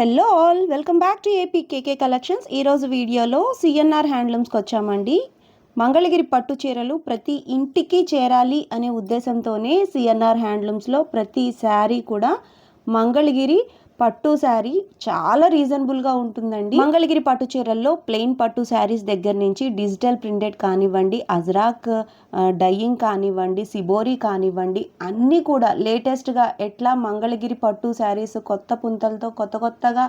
Hello all, welcome back to AP KK collections. ఈరోజు వీడియోలో CNR హ్యాండ్లూమ్స్కి వచ్చామండి. మంగళగిరి పట్టు చీరలు ప్రతి ఇంటికి చేరాలి అనే ఉద్దేశంతోనే సిఎన్ఆర్ హ్యాండ్లూమ్స్లో ప్రతి శారీ కూడా మంగళగిరి పట్టు శారీ చాలా రీజనబుల్గా ఉంటుందండి. మంగళగిరి పట్టు చీరల్లో ప్లెయిన్ పట్టు శారీస్ దగ్గర నుంచి డిజిటల్ ప్రింటెడ్ కానివ్వండి, అజ్రాక్ డైయింగ్ కానివ్వండి, సిబోరీ కానివ్వండి, అన్నీ కూడా లేటెస్ట్గా ఎట్లా మంగళగిరి పట్టు శారీస్ కొత్త పుంతలతో కొత్తగా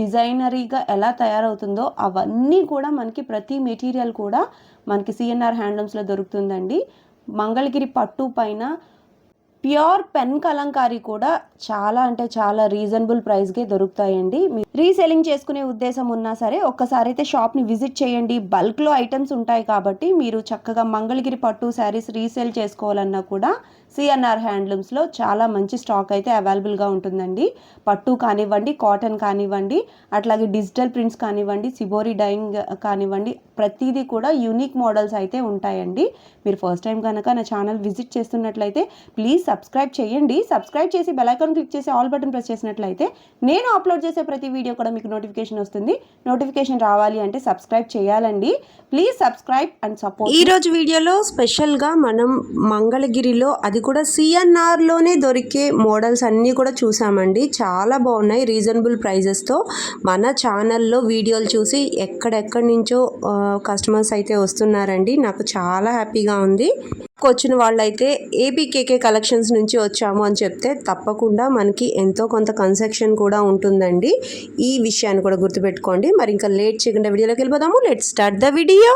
డిజైనరీగా ఎలా తయారవుతుందో అవన్నీ కూడా మనకి ప్రతి మెటీరియల్ కూడా మనకి సిఎన్ఆర్ హ్యాండ్లూమ్స్లో దొరుకుతుందండి. మంగళగిరి పట్టు పైన ప్యూర్ పెన్ కలంకారీ కూడా చాలా అంటే చాలా రీజనబుల్ ప్రైస్కే దొరుకుతాయండి. రీసెల్లింగ్ చేసుకునే ఉద్దేశం ఉన్నా సరే ఒక్కసారి అయితే షాప్ని విజిట్ చేయండి. బల్క్లో ఐటమ్స్ ఉంటాయి కాబట్టి మీరు చక్కగా మంగళగిరి పట్టు శారీస్ రీసేల్ చేసుకోవాలన్నా కూడా సిఎన్ఆర్ హ్యాండ్లూమ్స్లో చాలా మంచి స్టాక్ అయితే అవైలబుల్గా ఉంటుందండి. పట్టు కానివ్వండి, కాటన్ కానివ్వండి, అట్లాగే డిజిటల్ ప్రింట్స్ కానివ్వండి, సిబోరీ డైయింగ్ కానివ్వండి, ప్రతిదీ కూడా యూనిక్ మోడల్స్ అయితే ఉంటాయండి. మీరు ఫస్ట్ టైం కనుక నా ఛానల్ విజిట్ చేస్తున్నట్లయితే ప్లీజ్ సబ్స్క్రైబ్ చేయండి. సబ్స్క్రైబ్ చేసి బెల్ ఐకాన్ క్లిక్ చేసి ఆల్ బటన్ ప్రెస్ చేసినట్లయితే నేను అప్లోడ్ చేసే ప్రతి వీడియో కూడా మీకు నోటిఫికేషన్ వస్తుంది. నోటిఫికేషన్ రావాలి అంటే సబ్స్క్రైబ్ చేయాలండి. Please subscribe and support. ఈ రోజు వీడియోలో స్పెషల్గా మనం మంగళగిరిలో, అది కూడా సిఎన్ఆర్లోనే దొరికే మోడల్స్ అన్నీ కూడా చూసామండి. చాలా బాగున్నాయి రీజనబుల్ ప్రైజెస్తో. మన ఛానల్లో వీడియోలు చూసి ఎక్కడెక్కడి నుంచో కస్టమర్స్ అయితే వస్తున్నారండి. నాకు చాలా హ్యాపీగా ఉంది. వచ్చిన వాళ్ళైతే ఏపీకేకే కలెక్షన్స్ నుంచి వచ్చాము అని చెప్తే తప్పకుండా మనకి ఎంతో కొంత కన్సెషన్ కూడా ఉంటుందండి. ఈ విషయాన్ని కూడా గుర్తుపెట్టుకోండి. మరి ఇంకా లేట్ చేయకుండా వీడియోలోకి వెళ్ళిపోదాము. Let's start the video.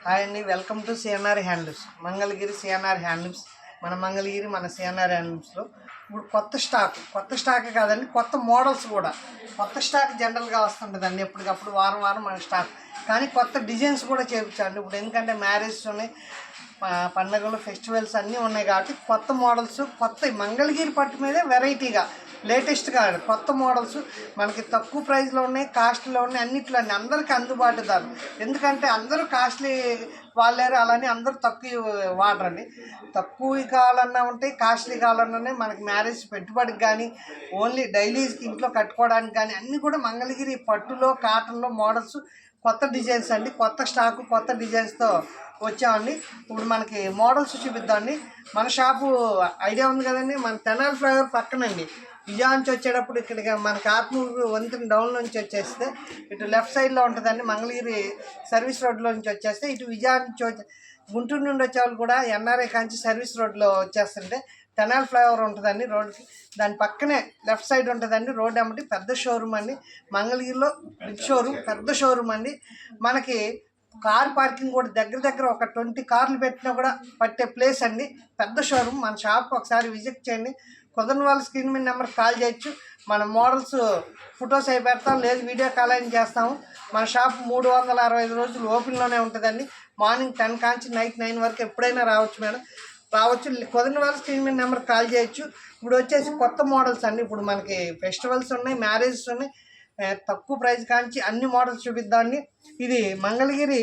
Hi అండి, welcome to CNR handlooms. Mangalagiri CNR handlooms. మన మంగళగిరి మన సిఎన్ఆర్ హ్యాండ్లూమ్స్లో ఇప్పుడు కొత్త స్టాక్ కాదండి, కొత్త మోడల్స్ కూడా. కొత్త స్టాక్ జనరల్గా వస్తుంటుందండి ఎప్పటికప్పుడు, వారం మన స్టాక్. కానీ కొత్త డిజైన్స్ కూడా చేయించండి. ఇప్పుడు ఎందుకంటే మ్యారేజెస్ ఉన్నాయి, పండుగలు, ఫెస్టివల్స్ అన్నీ ఉన్నాయి కాబట్టి కొత్త మోడల్స్, కొత్త మంగళగిరి పట్టు మీదే వెరైటీగా లేటెస్ట్గా కొత్త మోడల్స్ మనకి తక్కువ ప్రైస్లో ఉన్నాయి, కాస్ట్లో ఉన్నాయి, అన్నిట్లో అన్నీ అందరికీ అందుబాటు ధరలు. ఎందుకంటే అందరూ కాస్ట్లీ వాళ్ళారు, అలానే అందరూ తక్కువ వాడరండి. తక్కువ కావాలన్నా ఉంటాయి, కాస్ట్లీ కావాలన్నా మనకి మ్యారేజ్ పెట్టుబడికి కానీ, ఓన్లీ డైలీస్కి ఇంట్లో కట్టుకోవడానికి కానీ అన్నీ కూడా మంగళగిరి పట్టులో, కాటన్లో మోడల్స్, కొత్త డిజైన్స్ అండి. కొత్త స్టాకు, కొత్త డిజైన్స్తో వచ్చామండి. ఇప్పుడు మనకి మోడల్స్ చూపిద్దామండి. మన షాపు ఐడియా ఉంది కదండి, మన తెనాలి ఫ్లైఓవర్ పక్కనండి. విజయవాడ నుంచి వచ్చేటప్పుడు ఇక్కడికి మనకి ఆత్మూరు వంతెన డౌన్ నుంచి వచ్చేస్తే ఇటు లెఫ్ట్ సైడ్లో ఉంటుందండి. మంగళగిరి సర్వీస్ రోడ్లో నుంచి వచ్చేస్తే ఇటు విజయవాడ నుంచి గుంటూరు నుండి వచ్చేవాళ్ళు కూడా ఎన్ఆర్ఐ కాంచి సర్వీస్ రోడ్లో వచ్చేస్తుంటే తెనాలి ఫ్లైఓవర్ ఉంటుందండి రోడ్కి. దాని పక్కనే లెఫ్ట్ సైడ్ ఉంటుందండి రోడ్ అమ్మటి పెద్ద షోరూమ్ అండి. మంగళగిరిలో బిగ్ షోరూమ్, పెద్ద షోరూమ్ అండి. మనకి కార్ పార్కింగ్ కూడా దగ్గర ఒక 20 కార్లు పెట్టినా కూడా పట్టే ప్లేస్ అండి. పెద్ద షోరూమ్. మన షాప్కి ఒకసారి విజిట్ చేయండి. కుదరని వాళ్ళ స్క్రీన్ మీద నెంబర్ కాల్ చేయొచ్చు. మన మోడల్స్ ఫొటోస్ అవి పెడతాం, లేదు వీడియో కాల్ అయిన చేస్తాము. మన షాప్ 365 రోజులు ఓపెన్లోనే ఉంటుందండి. మార్నింగ్ 10 కాంచి నైట్ 9 వరకు ఎప్పుడైనా రావచ్చు మేడం, రావచ్చు. కుదరని వాళ్ళ స్క్రీన్ మీద నెంబర్ కాల్ చేయొచ్చు. ఇప్పుడు వచ్చేసి కొత్త మోడల్స్ అండి. ఇప్పుడు మనకి ఫెస్టివల్స్ ఉన్నాయి, మ్యారేజెస్ ఉన్నాయి, తక్కువ ప్రైస్ కాంచి అన్ని మోడల్స్ చూపిద్దామండి. ఇది మంగళగిరి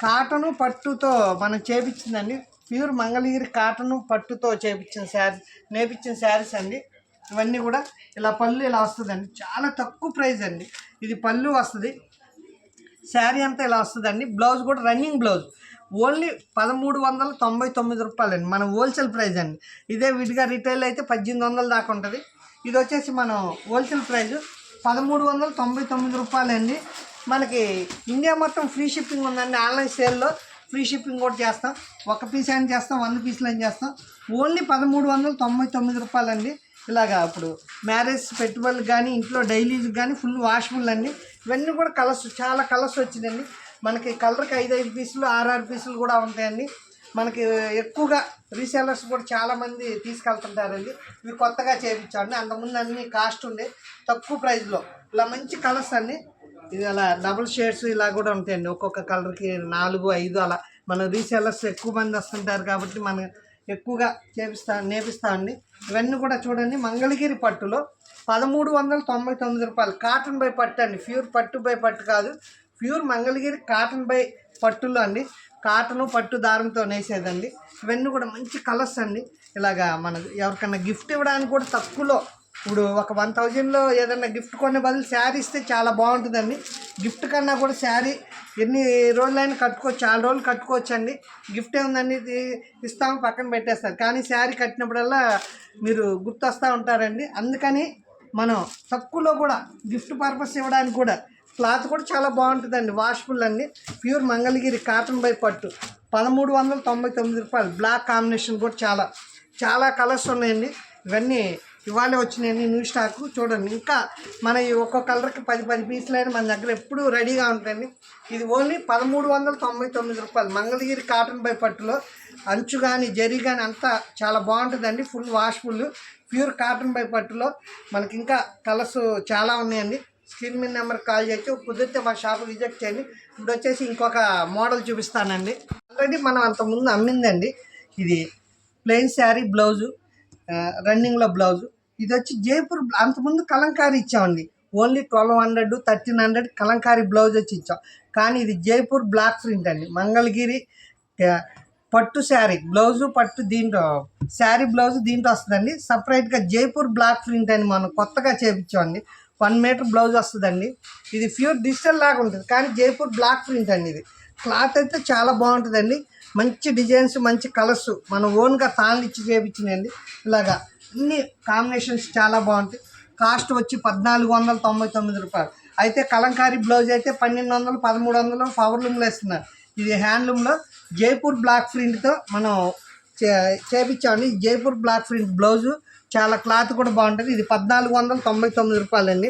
కాటను పట్టుతో మనం చేపించిందండి. ప్యూర్ మంగళగిరి కాటను పట్టుతో నేపించిన శారీస్ అండి. ఇవన్నీ కూడా ఇలా పళ్ళు ఇలా వస్తుందండి. చాలా తక్కువ ప్రైస్ అండి. ఇది పళ్ళు వస్తుంది, శారీ అంతా ఇలా వస్తుందండి. బ్లౌజ్ కూడా రన్నింగ్ బ్లౌజ్. ఓన్లీ 1399 రూపాయలండి, మన హోల్సేల్ ప్రైస్ అండి. ఇదే విడిగా రిటైల్ అయితే 1800 దాకా ఉంటుంది. ఇది వచ్చేసి మనం హోల్సేల్ ప్రైస్ 1399 రూపాయలండి. మనకి ఇండియా మొత్తం ఫ్రీ షిప్పింగ్ ఉందండి. ఆన్లైన్ సేల్లో ఫ్రీ షిప్పింగ్ కూడా చేస్తాం. ఒక పీస్ అయినా చేస్తాం, 100 పీసులు అయినా చేస్తాం. ఓన్లీ 1399 రూపాయలండి. ఇలాగా ఇప్పుడు మ్యారేజ్ పెట్టుబడులకు కానీ, ఇంట్లో డైలీస్కి కానీ ఫుల్ వాషబుల్ అండి. ఇవన్నీ కూడా కలర్స్, చాలా కలర్స్ వచ్చిందండి. మనకి కలర్కి 5 పీసులు, 6 పీసులు కూడా ఉంటాయండి. మనకి ఎక్కువగా రీసేలర్స్ కూడా చాలామంది తీసుకెళ్తుంటారండి. ఇవి కొత్తగా చేయించాండి. అంతకుముందు అన్నీ కాస్ట్ ఉండే, తక్కువ ప్రైస్లో ఇలా మంచి కలర్స్ అండి. ఇది అలా డబుల్ షేడ్స్ ఇలా కూడా ఉంటాయండి. ఒక్కొక్క కలర్కి 4, 5 అలా. మన రీసేలర్స్ ఎక్కువ మంది వస్తుంటారు కాబట్టి మనం ఎక్కువగా నేపిస్తామండి. ఇవన్నీ కూడా చూడండి, మంగళగిరి పట్టులో 1399 రూపాయలు. కాటన్ బై పట్టు అండి, ప్యూర్ పట్టు బై పట్టు కాదు, ప్యూర్ మంగళగిరి కాటన్ బై పట్టులో అండి. కాటను పట్టు దారంతో నేసేదండి. ఇవన్నీ కూడా మంచి కలర్స్ అండి. ఇలాగా మన ఎవరికన్నా గిఫ్ట్ ఇవ్వడానికి కూడా తక్కువలో ఇప్పుడు ఒక 1000లో ఏదైనా గిఫ్ట్ కొనే బదులు శారీ ఇస్తే చాలా బాగుంటుందండి. గిఫ్ట్ కన్నా కూడా శారీ ఎన్ని రోజులైనా కట్టుకోవచ్చు, చాలా రోజులు కట్టుకోవచ్చు అండి. గిఫ్ట్ ఏముందండి, ఇస్తాము పక్కన పెట్టేస్తారు, కానీ శారీ కట్టినప్పుడల్లా మీరు గుర్తొస్తూ ఉంటారండి. అందుకని మనం తక్కువలో కూడా గిఫ్ట్ పర్పస్ ఇవ్వడానికి కూడా క్లాత్ కూడా చాలా బాగుంటుందండి. వాష్ఫుల్ అండి, ప్యూర్ మంగళగిరి కాటన్ బై పట్టు 1399 రూపాయలు. బ్లాక్ కాంబినేషన్ కూడా చాలా చాలా కలర్స్ ఉన్నాయండి. ఇవన్నీ ఇవాళ వచ్చినాయండి, న్యూ స్టాక్. చూడండి, ఇంకా మన ఈ ఒక్కో కలర్కి 10 పీసులైనా మన దగ్గర ఎప్పుడూ రెడీగా ఉంటాయండి. ఇది ఓన్లీ 1399 రూపాయలు. మంగళగిరి కాటన్ బై పట్టులో అంచు కానీ జరీ కానీ అంతా చాలా బాగుంటుందండి. ఫుల్ వాష్ఫుల్ ప్యూర్ కాటన్ బై పట్టులో మనకి ఇంకా కలర్స్ చాలా ఉన్నాయండి. స్క్రీన్ మీద నెంబర్కి కాల్ చేయొచ్చు, కుదిరితే మా షాప్ విజిట్ చేయండి. ఇప్పుడు వచ్చేసి ఇంకొక మోడల్ చూపిస్తానండి. ఆల్రెడీ మనం అంతకుముందు అమ్మిందండి. ఇది ప్లెయిన్ శారీ బ్లౌజు, రన్నింగ్లో బ్లౌజు. ఇది వచ్చి జైపూర్, అంతకుముందు కలంకారీ ఇచ్చామండి. ఓన్లీ 1200 1300 కలంకారీ బ్లౌజ్ వచ్చి ఇచ్చాం. కానీ ఇది జైపూర్ బ్లాక్ ప్రింట్ అండి. మంగళగిరి పట్టు శారీ బ్లౌజు, పట్టు దీంట్లో శారీ బ్లౌజు దీంట్లో వస్తుందండి. సపరేట్గా జైపూర్ బ్లాక్ ప్రింట్ అని మనం కొత్తగా చేయించామండి. 1 మీటర్ బ్లౌజ్ వస్తుందండి. ఇది ప్యూర్ డిజిటల్ లాగా ఉంటుంది, కానీ జైపూర్ బ్లాక్ ప్రింట్ అండి. ఇది క్లాత్ అయితే చాలా బాగుంటుందండి. మంచి డిజైన్స్, మంచి కలర్స్ మనం ఓన్గా తాళ్ళు ఇచ్చి చేయించినండి. ఇలాగా అన్ని కాంబినేషన్స్ చాలా బాగుంటాయి. కాస్ట్ వచ్చి 1499 రూపాయలు. అయితే కలంకారీ బ్లౌజ్ అయితే 1200 1300 పవర్లూమ్లో ఇస్తున్నారు. ఇది హ్యాండ్లూమ్లో జైపూర్ బ్లాక్ ప్రింట్తో మనం చేయించామండి. జైపూర్ బ్లాక్ ప్రింట్ బ్లౌజు చాలా క్లాత్ కూడా బాగుంటుంది. ఇది 1499 రూపాయలండి.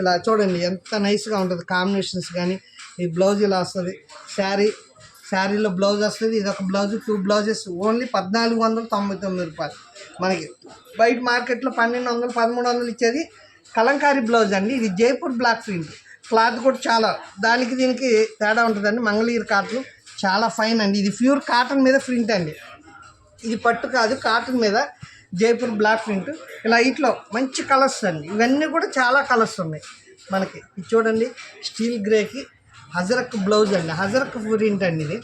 ఇలా చూడండి ఎంత నైస్గా ఉంటుంది. కాంబినేషన్స్ కానీ ఈ బ్లౌజ్ ఇలా వస్తుంది. శారీలో బ్లౌజ్ వస్తుంది. ఇది ఒక బ్లౌజ్, 2 బ్లౌజెస్ ఓన్లీ 1499 రూపాయలు. మనకి బయట మార్కెట్లో 1200 1300 ఇచ్చేది కలంకారీ బ్లౌజ్ అండి. ఇది జైపూర్ బ్లాక్ ప్రింట్. క్లాత్ కూడా చాలా దానికి దీనికి తేడా ఉంటుందండి. మంగళగిరి కాటన్ చాలా ఫైన్ అండి. ఇది ప్యూర్ కాటన్ మీద ప్రింట్ అండి. ఇది పట్టు కాదు, కాటన్ మీద జైపూర్ బ్లాక్ ప్రింట్. ఇలా ఇట్లో మంచి కలర్స్ అండి. ఇవన్నీ కూడా చాలా కలర్స్ ఉన్నాయి మనకి. ఇది చూడండి, స్టీల్ గ్రేకి హజరక్ బ్లౌజ్ అండి. హజరక్ ప్రింట్ అండి. ఇది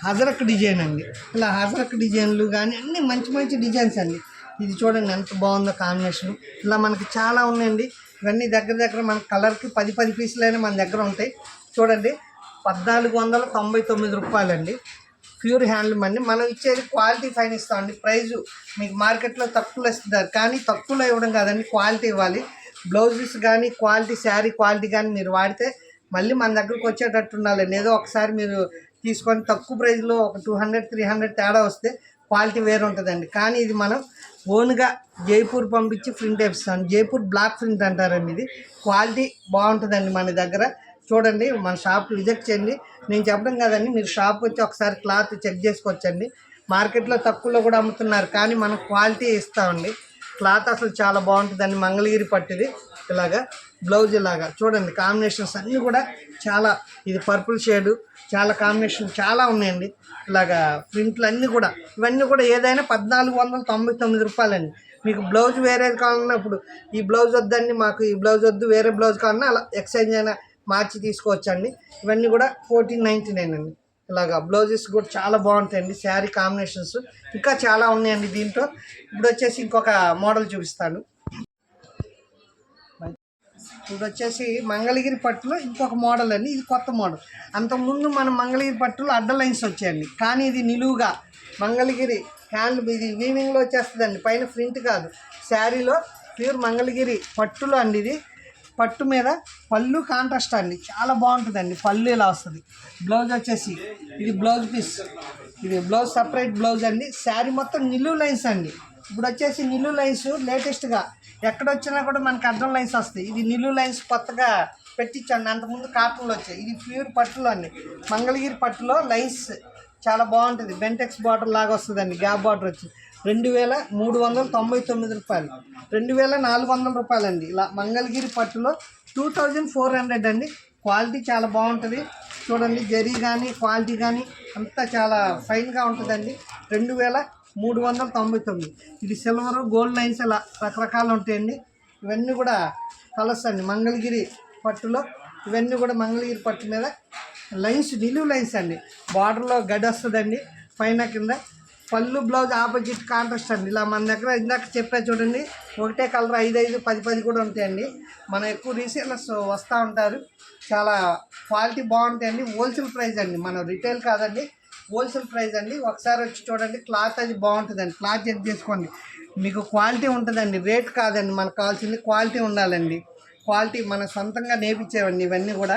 హజరక్ డిజైన్ అండి. ఇలా హజరక్ డిజైన్లు కానీ అన్నీ మంచి మంచి డిజైన్స్ అండి. ఇది చూడండి ఎంత బాగుందో కాంబినేషన్. ఇలా మనకి చాలా ఉన్నాయండి. ఇవన్నీ దగ్గర మన కలర్కి 10 పీసులైనా మన దగ్గర ఉంటాయి. చూడండి, 1499 రూపాయలండి. ప్యూర్ హ్యాండ్లూమ్ అండి. మనం ఇచ్చేది క్వాలిటీ ఫైన్ ఇస్తామండి. ప్రైజు మీకు మార్కెట్లో తక్కువలో ఇస్తున్నారు, కానీ తక్కువలో ఇవ్వడం కాదండి, క్వాలిటీ ఇవ్వాలి. బ్లౌజెస్ కానీ క్వాలిటీ, శారీ క్వాలిటీ కానీ మీరు వాడితే మళ్ళీ మన దగ్గరకు వచ్చేటట్టు ఉండాలండి. ఏదో ఒకసారి మీరు తీసుకొని తక్కువ ప్రైజ్లో ఒక 200 300 తేడా వస్తే క్వాలిటీ వేరే ఉంటుందండి. కానీ ఇది మనం ఓన్గా జైపూర్ పంపించి ప్రింట్ వేపిస్తాం. జైపూర్ బ్లాక్ ప్రింట్ అంటారండి. ఇది క్వాలిటీ బాగుంటుందండి మన దగ్గర. చూడండి, మన షాప్ విజిట్ చేయండి. నేను చెప్పడం కదండి, మీరు షాప్ వచ్చి ఒకసారి క్లాత్ చెక్ చేసుకోవచ్చండి. మార్కెట్లో తక్కువలో కూడా అమ్ముతున్నారు, కానీ మనం క్వాలిటీ ఇస్తామండి. క్లాత్ అసలు చాలా బాగుంటుందండి. మంగళగిరి పట్టిది. ఇలాగా బ్లౌజ్ ఇలాగా చూడండి, కాంబినేషన్స్ అన్నీ కూడా చాలా. ఇది పర్పుల్ షేడు, చాలా కాంబినేషన్ చాలా ఉన్నాయండి. ఇలాగా ప్రింట్లు అన్నీ కూడా, ఇవన్నీ కూడా ఏదైనా 1499 రూపాయలండి. మీకు బ్లౌజ్ వేరేది కావాలన్నా, ఇప్పుడు ఈ బ్లౌజ్ వద్దండి మాకు ఈ బ్లౌజ్ వద్దు, వేరే బ్లౌజ్ కావాలన్నా అలా ఎక్స్చేంజ్ అయినా మార్చి తీసుకోవచ్చండి. ఇవన్నీ కూడా 1499 అండి. ఇలాగా బ్లౌజెస్ కూడా చాలా బాగుంటాయండి. శారీ కాంబినేషన్స్ ఇంకా చాలా ఉన్నాయండి దీంట్లో. ఇప్పుడు వచ్చేసి ఇంకొక మోడల్ చూపిస్తాను. ఇప్పుడు వచ్చేసి మంగళగిరి పట్టులో ఇంకొక మోడల్ అండి. ఇది కొత్త మోడల్. అంతకుముందు మన మంగళగిరి పట్టులో అడ్డ లైన్స్ వచ్చాయండి, కానీ ఇది నిలువుగా మంగళగిరి హ్యాండ్, ఇది వీవింగ్లో వచ్చేస్తుందండి. పైన ప్రింట్ కాదు, శారీలో ప్యూర్ మంగళగిరి పట్టులో అండి. ఇది పట్టు మీద పళ్ళు కాంట్రాస్ట్ అండి, చాలా బాగుంటుందండి. పళ్ళు ఇలా వస్తుంది. బ్లౌజ్ వచ్చేసి ఇది బ్లౌజ్ పీస్, ఇది బ్లౌజ్ సపరేట్ బ్లౌజ్ అండి. శారీ మొత్తం నిలువు లైన్స్ అండి. ఇప్పుడు వచ్చేసి నిలువు లైన్స్ లేటెస్ట్గా ఎక్కడొచ్చినా కూడా మనకి అడ్డం లైన్స్ వస్తాయి. ఇది నిలువు లైన్స్ కొత్తగా పెట్టించండి. అంతకుముందు కాటన్లో వచ్చాయి. ఇది ప్యూర్ పట్టులో అండి. మంగళగిరి పట్టులో లైన్స్ చాలా బాగుంటుంది. బెంటెక్స్ బార్డర్ లాగా వస్తుందండి. గ్యాప్ బార్డర్ వచ్చి 2399 రూపాయలు, 2400 రూపాయలండి. ఇలా మంగళగిరి పట్టులో 2400 అండి. క్వాలిటీ చాలా బాగుంటుంది. చూడండి, జరీ కానీ క్వాలిటీ కానీ అంతా చాలా ఫైన్గా ఉంటుందండి. 2399. ఇది సిల్వర్ గోల్డ్ లైన్స్ ఇలా రకరకాలు ఉంటాయండి. ఇవన్నీ కూడా కలర్స్ అండి. మంగళగిరి పట్టులో ఇవన్నీ కూడా మంగళగిరి పట్టు మీద లైన్స్, నిలువు లైన్స్ అండి. బార్డర్లో గడి వస్తుందండి, పైన కింద పళ్ళు బ్లౌజ్ ఆపోజిట్ కాంట్రాస్ట్ అండి. ఇలా మన దగ్గర ఇందాక చెప్పా చూడండి, ఒకటే కలర్ 5, 5, 10, 10 కూడా ఉంటాయండి. మనం ఎక్కువ రీసేలర్స్ వస్తూ ఉంటారు, చాలా క్వాలిటీ బాగుంటాయండి. హోల్సేల్ ప్రైస్ అండి, మనం రిటైల్ కాదండి, హోల్సేల్ ప్రైస్ అండి. ఒకసారి వచ్చి చూడండి, క్లాత్ అది బాగుంటుందండి. క్లాత్ చెక్ చేసుకోండి, మీకు క్వాలిటీ ఉంటుందండి, రేట్ కాదండి. మనకు కావాల్సింది క్వాలిటీ ఉండాలండి. క్వాలిటీ మన సొంతంగా నేర్పించేవండి ఇవన్నీ కూడా.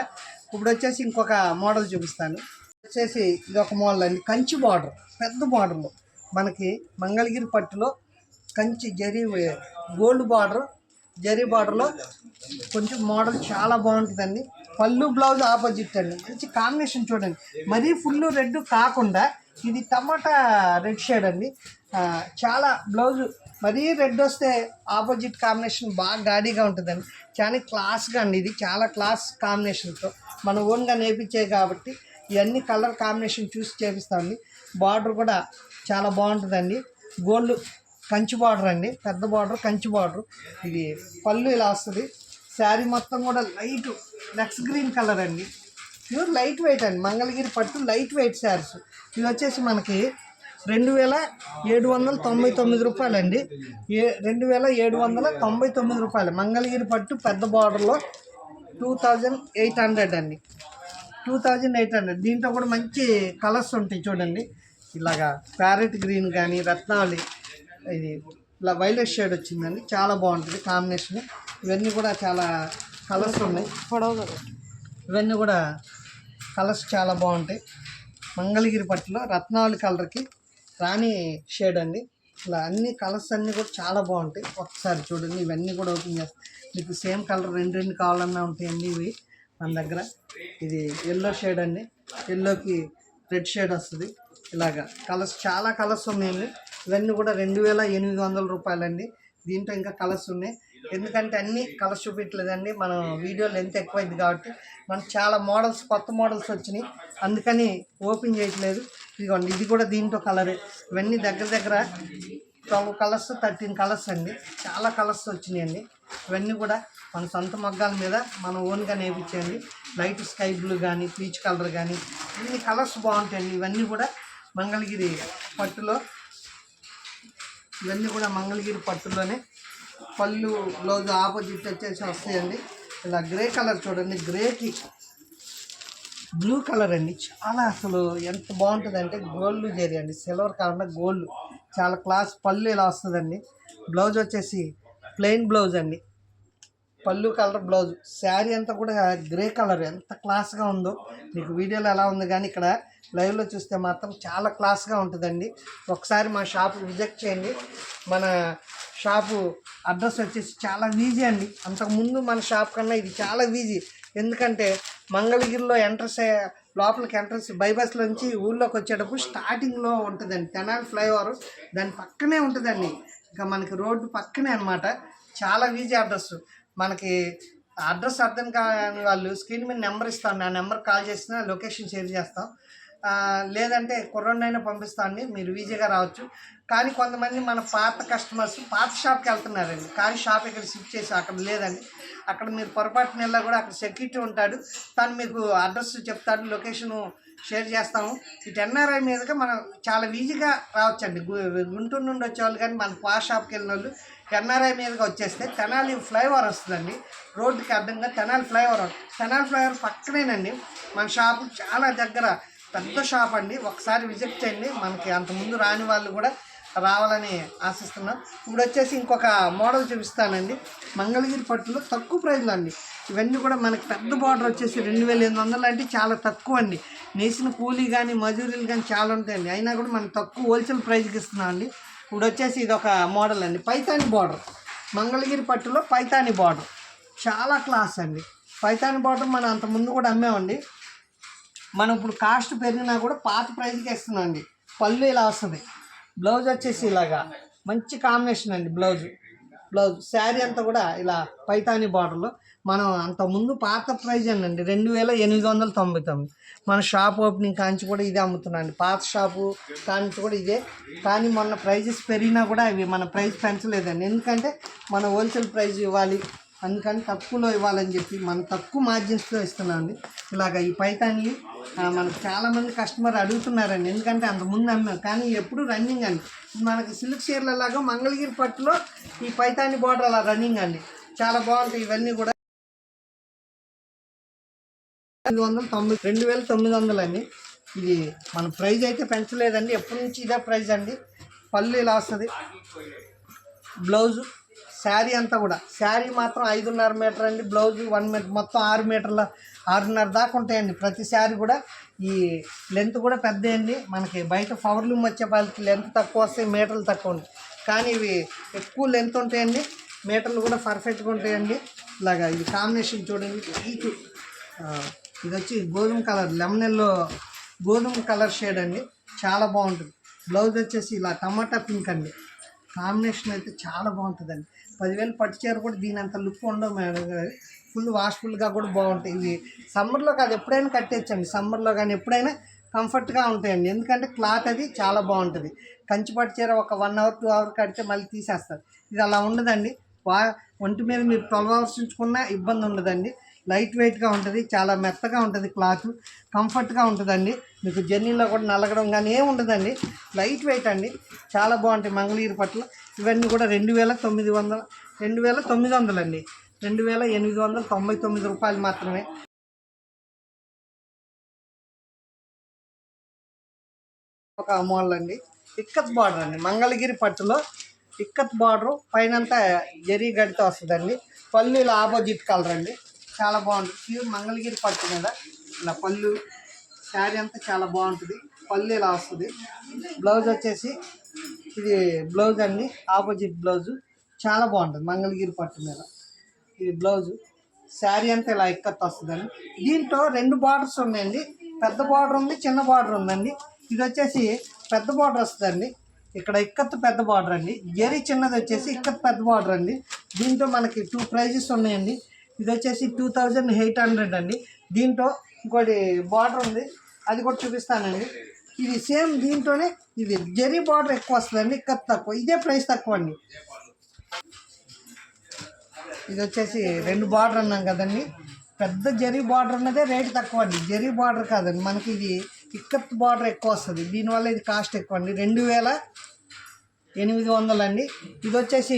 ఇప్పుడు వచ్చేసి ఇంకొక మోడల్ చూపిస్తాను. వచ్చేసి ఇది ఒక మోడల్ అండి, కంచి బార్డర్, పెద్ద బార్డర్లో మనకి మంగళగిరి పట్టులో కంచి జరీ గోల్డ్ బార్డర్, జరీ బార్డర్లో కొంచెం మోడల్ చాలా బాగుంటుందండి. పళ్ళు బ్లౌజ్ ఆపోజిట్ అండి, మంచి కాంబినేషన్ చూడండి. మరీ ఫుల్ రెడ్ కాకుండా ఇది టమాటా రెడ్ షేడ్ అండి. చాలా బ్లౌజ్ మరీ రెడ్ వస్తే ఆపోజిట్ కాంబినేషన్ బాగా గాడీగా ఉంటుందండి. చాలా క్లాస్గా అండి, ఇది చాలా క్లాస్ కాంబినేషన్తో మన ఓన్గా నేర్పించాయి కాబట్టి ఇవన్నీ కలర్ కాంబినేషన్ చూసి చేపిస్తామండి. బార్డర్ కూడా చాలా బాగుంటుందండి, గోల్డ్ కంచి బార్డర్ అండి, పెద్ద బార్డర్ కంచి బార్డర్. ఇది పళ్ళు ఇలా వస్తుంది. శారీ మొత్తం కూడా లైట్ లక్స్ గ్రీన్ కలర్ అండి, ప్యూర్ లైట్ వెయిట్ అండి. మంగళగిరి పట్టు లైట్ వెయిట్ శారీస్. ఇది వచ్చేసి మనకి 2799 రూపాయలండి. 2799 రూపాయలు. మంగళగిరి పట్టు పెద్ద బార్డర్లో 2800 అండి, 2800. దీంట్లో కూడా మంచి కలర్స్ ఉంటాయి చూడండి. ఇలాగా ప్యారెట్ గ్రీన్ కానీ, రత్నావళి, ఇది ఇలా వైలెట్ షేడ్ వచ్చిందండి, చాలా బాగుంటుంది కాంబినేషన్. ఇవన్నీ కూడా చాలా కలర్స్ ఉన్నాయి, ఇవన్నీ కూడా కలర్స్ చాలా బాగుంటాయి. మంగళగిరి పట్టులో రత్నావళి కలర్కి రాణి షేడ్ అండి. ఇలా అన్ని కలర్స్ అన్నీ కూడా చాలా బాగుంటాయి. ఒకసారి చూడండి, ఇవన్నీ కూడా ఓపెన్ చేస్తాం. మీకు సేమ్ కలర్ రెండు కావాలన్నా ఉంటాయండి ఇవి మన దగ్గర. ఇది ఎల్లో షేడ్ అండి, ఎల్లోకి రెడ్ షేడ్ వస్తుంది. ఇలాగా కలర్స్ చాలా కలర్స్ ఉన్నాయండి. ఇవన్నీ కూడా 2800 రూపాయలండి. దీంట్లో ఇంకా కలర్స్ ఉన్నాయి, ఎందుకంటే అన్ని కలర్స్ చూపించలేదండి, మనం వీడియో లెంత్ ఎక్కువైంది కాబట్టి. మనకు చాలా మోడల్స్, కొత్త మోడల్స్ వచ్చినాయి, అందుకని ఓపెన్ చేయట్లేదు. ఇదిగోండి, ఇది కూడా దీంట్లో కలరే. ఇవన్నీ దగ్గర 12 కలర్స్, 13 కలర్స్ అండి, చాలా కలర్స్ వచ్చినాయండి. ఇవన్నీ కూడా మన సొంత మగ్గాల మీద మనం ఓన్గా నేర్పించండి. లైట్ స్కై బ్లూ కానీ, పీచ్ కలర్ కానీ, ఇన్ని కలర్స్ బాగుంటాయండి. ఇవన్నీ కూడా మంగళగిరి పట్టులో, ఇవన్నీ కూడా మంగళగిరి పట్టులోనే. పళ్ళు బ్లౌజ్ ఆపోజిట్ వచ్చేసి వస్తాయండి. ఇలా గ్రే కలర్ చూడండి, గ్రేకి బ్లూ కలర్ అండి, చాలా అసలు ఎంత బాగుంటుంది అంటే గోల్డ్ జరీ అండి, సిల్వర్ కాకుండా గోల్డ్, చాలా క్లాస్. పళ్ళు ఇలా వస్తుందండి. బ్లౌజ్ వచ్చేసి ప్లెయిన్ బ్లౌజ్ అండి, పళ్ళు కలర్ బ్లౌజ్. శారీ అంతా కూడా గ్రే కలర్, ఎంత క్లాస్గా ఉందో. మీకు వీడియోలో ఎలా ఉంది కానీ ఇక్కడ లైవ్లో చూస్తే మాత్రం చాలా క్లాస్గా ఉంటుందండి. ఒకసారి మా షాపు విజిట్ చేయండి. మన షాపు అడ్రస్ వచ్చేసి చాలా ఈజీ అండి. అంతకుముందు మన షాప్ కన్నా ఇది చాలా ఈజీ, ఎందుకంటే మంగళగిరిలో లోపలికి ఎంట్రన్స్ బైపాస్లో నుంచి ఊళ్ళోకి వచ్చేటప్పుడు స్టార్టింగ్లో ఉంటుందండి తెనాలి ఫ్లైఓవర్, దాని పక్కనే ఉంటుందండి. ఇంకా మనకి రోడ్డు పక్కనే అనమాట. చాలా ఈజీ అడ్రస్. మనకి అడ్రస్ అర్థం కాని వాళ్ళు స్క్రీన్ మీద నెంబర్ ఇస్తాను, ఆ నెంబర్ కాల్ చేసిన లొకేషన్ షేర్ చేస్తాం. లేదంటే కుర్రోడినైనా పంపిస్తామండి, మీరు ఈజీగా రావచ్చు. కానీ కొంతమంది మన పాత కస్టమర్స్ పాత షాప్కి వెళ్తున్నారండి, కానీ షాప్ ఇక్కడ షిఫ్ట్ చేసి అక్కడ లేదండి. అక్కడ మీరు పొరపాటున వెళ్ళా కూడా అక్కడ సెక్యూరిటీ ఉంటాడు, తను మీకు అడ్రస్ చెప్తాడు, లొకేషను షేర్ చేస్తాము. ఇటు ఎన్ఆర్ఐ మీదుగా మనం చాలా ఈజీగా రావచ్చండి. గుంటూరు నుండి వచ్చేవాళ్ళు కానీ మన పాత షాప్కి వెళ్ళిన వాళ్ళు ఎన్ఆర్ఐ మీదుగా వచ్చేస్తే తెనాలి ఫ్లైఓవర్ వస్తుందండి, రోడ్డుకి అడ్డంగా తెనాలి ఫ్లైఓవర్. తెనాలి ఫ్లైఓవర్ పక్కనేనండి మన షాపు, చాలా దగ్గర, పెద్ద షాప్ అండి. ఒకసారి విజిట్ చేయండి, మనకి అంతకుముందు రాని వాళ్ళు కూడా రావాలని ఆశిస్తున్నాం. ఇప్పుడు వచ్చేసి ఇంకొక మోడల్ చూపిస్తానండి. మంగళగిరి పట్టులో తక్కువ ప్రైజ్లో అండి. ఇవన్నీ కూడా మనకి పెద్ద బార్డర్ వచ్చేసి 2800 అంటే చాలా తక్కువ అండి. నేసిన కూలీ కానీ మజూరీలు కానీ చాలా ఉంటాయండి, అయినా కూడా మనం తక్కువ హోల్సేల్ ప్రైజ్కి ఇస్తున్నాం అండి. ఇప్పుడు వచ్చేసి ఇది ఒక మోడల్ అండి, పైతాని బార్డర్. మంగళగిరి పట్టులో పైతాని బార్డర్ చాలా క్లాస్ అండి. పైతాని బార్డర్ మనం అంతకుముందు కూడా అమ్మామండి. మనం ఇప్పుడు కాస్ట్ పెరిగినా కూడా పాత ప్రైజ్కి ఇస్తున్నాం అండి. పళ్ళు ఇలా వస్తుంది, బ్లౌజ్ వచ్చేసి ఇలాగా మంచి కాంబినేషన్ అండి. బ్లౌజ్ శారీ అంతా కూడా ఇలా పైతాని బార్డర్లో. మనం అంతకుముందు పాత ప్రైజ్ అండి 2899. మన షాప్ ఓపెనింగ్ కాంచి కూడా ఇదే అమ్ముతున్నాం అండి, పాత షాపు కాంచి కూడా ఇదే. కానీ మొన్న ప్రైజెస్ పెరిగినా కూడా అవి మన ప్రైస్ పెంచలేదండి, ఎందుకంటే మన హోల్సేల్ ప్రైజ్ ఇవ్వాలి, అందుకని తక్కువలో ఇవ్వాలని చెప్పి మనం తక్కువ మార్జిన్స్తో ఇస్తున్నాం అండి. ఇలాగ ఈ పైతాన్ని మనకు చాలామంది కస్టమర్ అడుగుతున్నారండి, ఎందుకంటే అంత ముందు అమ్మాం కానీ ఎప్పుడు రన్నింగ్ అండి. మనకి సిల్క్ చీరలలాగా మంగళగిరి పట్టులో ఈ పైతాన్ని బోర్డర్ అలా రన్నింగ్ అండి, చాలా బాగుంటాయి. ఇవన్నీ కూడా 2900 అండి. ఇది మన ప్రైజ్ అయితే పెంచలేదండి, ఎప్పటి నుంచి ఇదే ప్రైజ్ అండి. పళ్ళు ఇలా వస్తుంది, బ్లౌజు శారీ అంతా కూడా శారీ మాత్రం 5.5 మీటర్ అండి, బ్లౌజు 1 మీటర్, మొత్తం 6 మీటర్ల 6.5 దాకా ఉంటాయండి ప్రతి శారీ కూడా. ఈ లెంత్ కూడా పెద్ద అండి, మనకి బయట పవర్ లూమ్ వచ్చే వాళ్ళకి లెంత్ తక్కువ వస్తాయి, మీటర్లు తక్కువ ఉంటాయి, కానీ ఇవి ఎక్కువ లెంత్ ఉంటాయండి, మీటర్లు కూడా పర్ఫెక్ట్గా ఉంటాయండి. ఇలాగా ఇది కాంబినేషన్ చూడండి, ఇది వచ్చి గోధుమ కలర్, లెమనెల్లో గోధుమ కలర్ షేడ్ అండి, చాలా బాగుంటుంది. బ్లౌజ్ వచ్చేసి ఇలా టమాటా పింక్ అండి, కాంబినేషన్ అయితే చాలా బాగుంటుందండి. 10,000 పట్టు చీర కూడా దీని అంత లుక్ ఉండవు మేడం, ఫుల్ వాష్ఫుల్గా కూడా బాగుంటాయి. ఇవి సమ్మర్లో కాదు ఎప్పుడైనా కట్టేయచ్చండి, సమ్మర్లో కానీ ఎప్పుడైనా కంఫర్ట్గా ఉంటాయండి, ఎందుకంటే క్లాత్ అది చాలా బాగుంటుంది. కంచి పట్టు చీర ఒక 1 అవర్ 2 అవర్ కడితే మళ్ళీ తీసేస్తారు, ఇది అలా ఉండదండి. ఒంటి మీద మీరు 12 అవర్స్ ఉంచుకున్నా ఇబ్బంది ఉండదండి, లైట్ వెయిట్గా ఉంటుంది, చాలా మెత్తగా ఉంటుంది, క్లాత్ కంఫర్ట్గా ఉంటుందండి. మీకు జర్నీలో కూడా నలగడం కానీ ఏమి ఉండదండి, లైట్ వెయిట్ అండి, చాలా బాగుంటాయి మంగళగిరి పట్టులు. ఇవన్నీ కూడా 2,900 అండి, 2,899 రూపాయలు మాత్రమే. ఒక మోడల్ అండి, ఇక్కత్ బార్డర్ అండి, మంగళగిరి పట్టులో ఇక్కత్ బార్డరు పైనంతా జరీ గడితో వస్తుందండి. పళ్ళు ఇలా ఆపోజిట్ కలర్ అండి, చాలా బాగుంటుంది. ప్యూర్ మంగళగిరి పట్టు మీద ఇలా పళ్ళు, శారీ అంతా చాలా బాగుంటుంది, పళ్ళు ఇలా వస్తుంది. బ్లౌజ్ వచ్చేసి ఇది బ్లౌజ్ అండి, ఆపోజిట్ బ్లౌజు చాలా బాగుంటుంది మంగళగిరి పట్టు మీద. ఇది బ్లౌజు, శారీ అంతా ఇలా ఇక్కత్ వస్తుందండి. దీంట్లో 2 బార్డర్స్ ఉన్నాయండి, పెద్ద బార్డర్ ఉంది, చిన్న బార్డర్ ఉందండి. ఇది వచ్చేసి పెద్ద బార్డర్ వస్తుందండి, ఇక్కడ ఇక్కత్ పెద్ద బార్డర్ అండి, జరీ చిన్నది వచ్చేసి ఇక్కత్ పెద్ద బార్డర్ అండి. దీంట్లో మనకి 2 ప్రైజెస్ ఉన్నాయండి. ఇది వచ్చేసి 2,800 అండి. దీంట్లో ఇంకోటి బార్డర్ ఉంది, అది కూడా చూపిస్తానండి. ఇది సేమ్ దీంట్లోనే ఇది జరీ బార్డర్ ఎక్కువ వస్తుందండి, ఇక్కత్ తక్కువ, ఇదే ప్రైస్ తక్కువ అండి. ఇది వచ్చేసి 2 బార్డర్ అన్నాం కదండి, పెద్ద జరీ బార్డర్ ఉన్నదే రేటు తక్కువ అండి, జరీ బార్డర్ కాదండి, మనకి ఇది ఇక్కత్ బార్డర్ ఎక్కువ వస్తుంది, దీనివల్ల ఇది కాస్ట్ ఎక్కువ అండి. 2,800 అండి. ఇది వచ్చేసి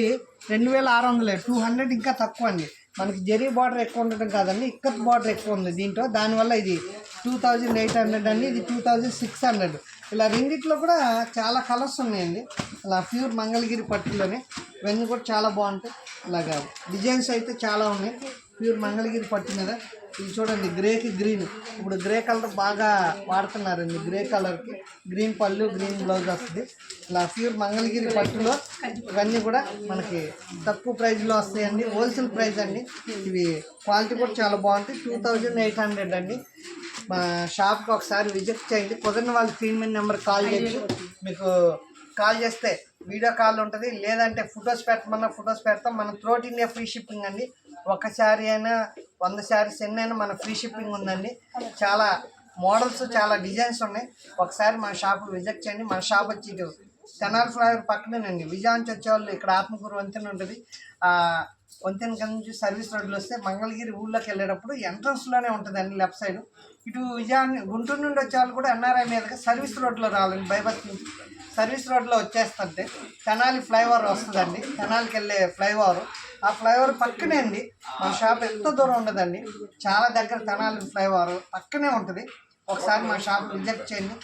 2,600, 200 ఇంకా తక్కువ అండి. మనకి జరీ బార్డర్ ఎక్కువ ఉండటం కాదండి, ఇక్కత్ బార్డర్ ఎక్కువ ఉంది దీంట్లో, దానివల్ల ఇది 2,800 అండి, ఇది 2,600. ఇలా రెండిట్లో కూడా చాలా కలర్స్ ఉన్నాయండి, అలా ప్యూర్ మంగళగిరి పట్టులోనే ఇవన్నీ కూడా చాలా బాగుంటాయి. ఇలాగా డిజైన్స్ అయితే చాలా ఉన్నాయి ప్యూర్ మంగళగిరి పట్టు మీద. ఇది చూడండి, గ్రేకి గ్రీన్, ఇప్పుడు గ్రే కలర్ బాగా వాడుతున్నారండి, గ్రే కలర్కి గ్రీన్ పళ్ళు, గ్రీన్ బ్లౌజ్ వస్తుంది. ఇలా ప్యూర్ మంగళగిరి పట్టులో ఇవన్నీ కూడా మనకి తక్కువ ప్రైజ్లో వస్తాయండి, హోల్సేల్ ప్రైస్ అండి. ఇవి క్వాలిటీ కూడా చాలా బాగుంటాయి. 2,800 అండి. మా షాప్కి ఒకసారి విజిట్ చేయండి, కుదిరిన వాళ్ళు స్క్రీన్ మీద నెంబర్ కాల్ చేయొచ్చు. మీకు కాల్ చేస్తే వీడియో కాల్ ఉంటుంది, లేదంటే ఫొటోస్ పెట్టమన్నా ఫొటోస్ పెడతాం. మన త్రోట్ ఇండియా ఫ్రీ షిప్పింగ్ అండి, ఒక శారీ అయినా 100 శారీస్ ఎన్ని అయినా మన ఫ్రీ షిప్పింగ్ ఉందండి. చాలా మోడల్స్, చాలా డిజైన్స్ ఉన్నాయి. ఒకసారి మన షాప్ విజిట్ చేయండి. మన షాప్ వచ్చి ఇటు తెనాలి ఫ్లైఓవర్ పక్కనేనండి. విజయానికి వచ్చేవాళ్ళు ఇక్కడ ఆత్మకూరు వంతెన ఉంటుంది, వంతెన కింద నుంచి సర్వీస్ రోడ్లు వస్తే మంగళగిరి ఊళ్ళోకి వెళ్ళేటప్పుడు ఎంట్రన్స్లోనే ఉంటుందండి లెఫ్ట్ సైడ్. ఇటు గుంటూరు నుండి వచ్చేవాళ్ళు కూడా ఎన్ఆర్ఐ మీదగా సర్వీస్ రోడ్లో రావాలండి, బైపాస్ నుంచి సర్వీస్ రోడ్లో వచ్చేస్తుంటే తెనాలి ఫ్లైఓవర్ వస్తుందండి, తెనాలికి వెళ్ళే ఫ్లైఓవర్. ఆ ఫ్లైఓవర్ పక్కనే అండి మన షాప్, ఎంత దూరం ఉండదండి, చాలా దగ్గర. తెనాలి ఫ్లైఓవర్ పక్కనే ఉంటుంది. ఒకసారి మా షాప్ విజిట్ చేయండి.